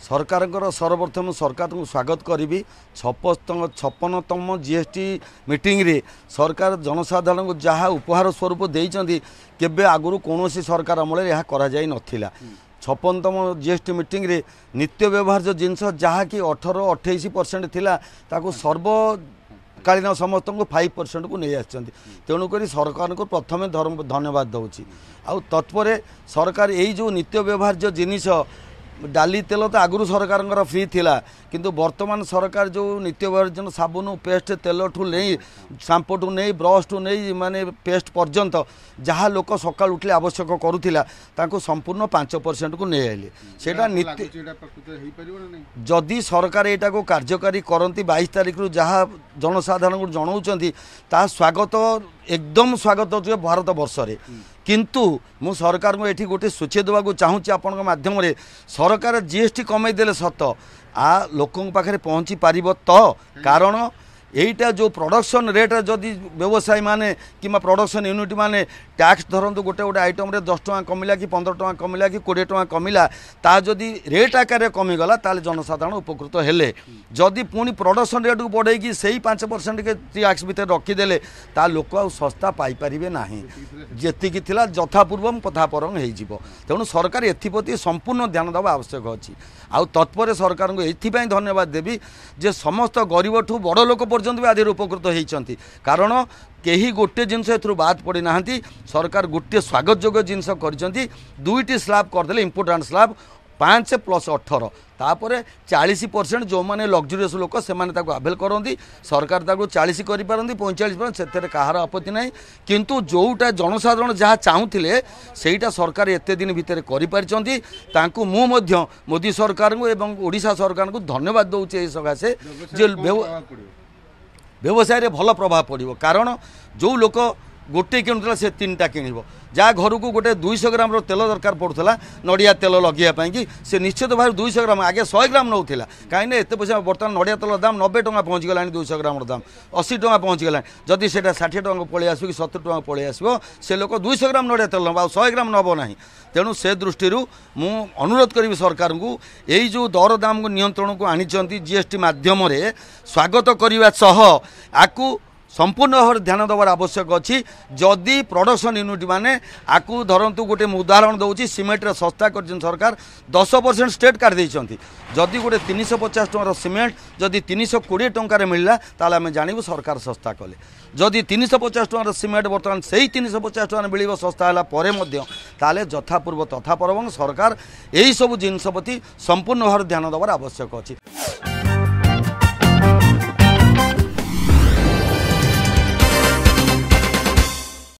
सरकार सर्वप्रथम सरकार को स्वागत करी 56तम जीएसटी मीटिंग रे सरकार जनसाधारण को जहाँ उपहार स्वरूप देइचंदी केबे आगुरु कौन सरकार अमल यह करा जाई नथिला। 56तम जीएसटी मीटिंग रे नित्य व्यवहार्य जिनस जहाँ कि 18-28% थिला ताको सर्वकालीन समस्त को 5% को नहीं आछंती। तेणुक सरकार को प्रथमे धन्यवाद दूची। आ तत्पर सरकार यही जो नित्य व्यवहार्य जिनिस डाली तेल तो आगुरी सरकार फ्री थिला किंतु वर्तमान सरकार जो नित्य व्यवहार्य साबुन पेस्ट तेल ठू नहीं शैम्पू ठू नहीं ब्रश ठू नहीं माने पेस्ट पर्यंत जहाँ लोक सका उठले आवश्यक करूला तांको संपूर्ण 5% को नहीं आइले। सेटा नित्य जदि सरकार एटा को कार्यकारी करती 22 तारीख रु जहाँ जनसाधारण को जनाऊँच ता स्वागत एकदम स्वागत हो भारत वर्ष रे। किंतु मु सरकार को एठी गोटे सूची देवाक चाहूँगी आपण माध्यम रे सरकार जीएसटी कमे देले सत आ लोकों पाखे पहुँची पारिब तो कारण यहीटा जो प्रोडक्शन रेट जदि व्यवसायी माने कि प्रोडक्शन यूनिट माने टैक्स धरतु गोटे गोटे आइटम रे 10 टଙ୍କା कमिला कि 15 टଙ୍କା कमिला कि 20 टଙ୍କା कमिला ता जदि रेट आकार कमिगला ताले जनसाधारण उपकृत हेले। जदि पुणी प्रोडक्शन रेट को बढ़े कि सही 5% के टैक्स भीतर रखीदेले ता लोक आ सस्ता पाई परिबे नाही जेतिकी थिला यथापूर्वम पथापरंग हो। तेणु सरकार एथिप्रति संपूर्ण ध्यान देवा आवश्यक अच्छी। आउ तत्पर सरकार को एथिपाई धन्यवाद देवी जे समस्त गरीब ठू बड़ लोक पर्यंत भी आदि उपकृत होती कारण कहीं गोटे जिनस बाद पड़ी ना सरकार गोटे स्वागत योग्य जिनस कर 2टी स्लैब करदे इम्पोर्टाट स्लैब 5+18 तापर 40% जो मैंने लग्जरीयस लोक से आभेल करती सरकार 40 कर 45% से कहार आपत्ति ना किंतु जोटा जनसाधारण जहाँ चाहूले सेटा सरकार एत दिन भितर कर मोदी सरकार को एवं ओडिशा सरकार को धन्यवाद दूचे सकाशे जे व्यवसाय भल प्रभाव पड़ो कारण जो लोक गोटे किणुला से 3टा किणव जहाँ घर को गोटे 200 ग्राम तेल दरकार पड़ूला नड़िया तेल लगे कि से निश्चित भाव 200 ग्राम आगे 100 ग्राम नौला कहीं एत पैसा बर्तमान नड़िया तेल दाम 90 टଙ୍କା पहुँचीगला 200 ग्राम दाम 80 टଙ୍କା पहुँचीगला जदि से 60 टଙ୍କା पलि आस कि 70 टଙ୍କା पलि आस से लोक 200 ग्राम नड़िया तेल नब 100 ग्राम नब ना। तेणु से दृष्टि मु अनुरोध करी सरकार को यही जो दर दाम को नियंत्रण को आनी जीएसटी माध्यम स्वागत करने आकु संपूर्ण भाव ध्यान देवार आवश्यक अच्छी। जदि प्रोडक्शन यूनिट माने आकु धरतु गोटे उदाहरण दूसरी सीमेंट रे सस्ता कर सरकार 10% स्टेट काट देइछंती जदि गोटे 350 टंकार सीमेंट जदि 320 टंकार मिलला ताले आमे जानिबु सरकार सस्ता कले। जदि 350 टंकार सीमेंट बर्तमान से 350 टंकार मिलिबो सस्ता होला परे मध्य ताले यथापूर्व तथा परबंग सरकार यही सब जिनस प्रति संपूर्ण भाव ध्यान देवार आवश्यक अच्छी।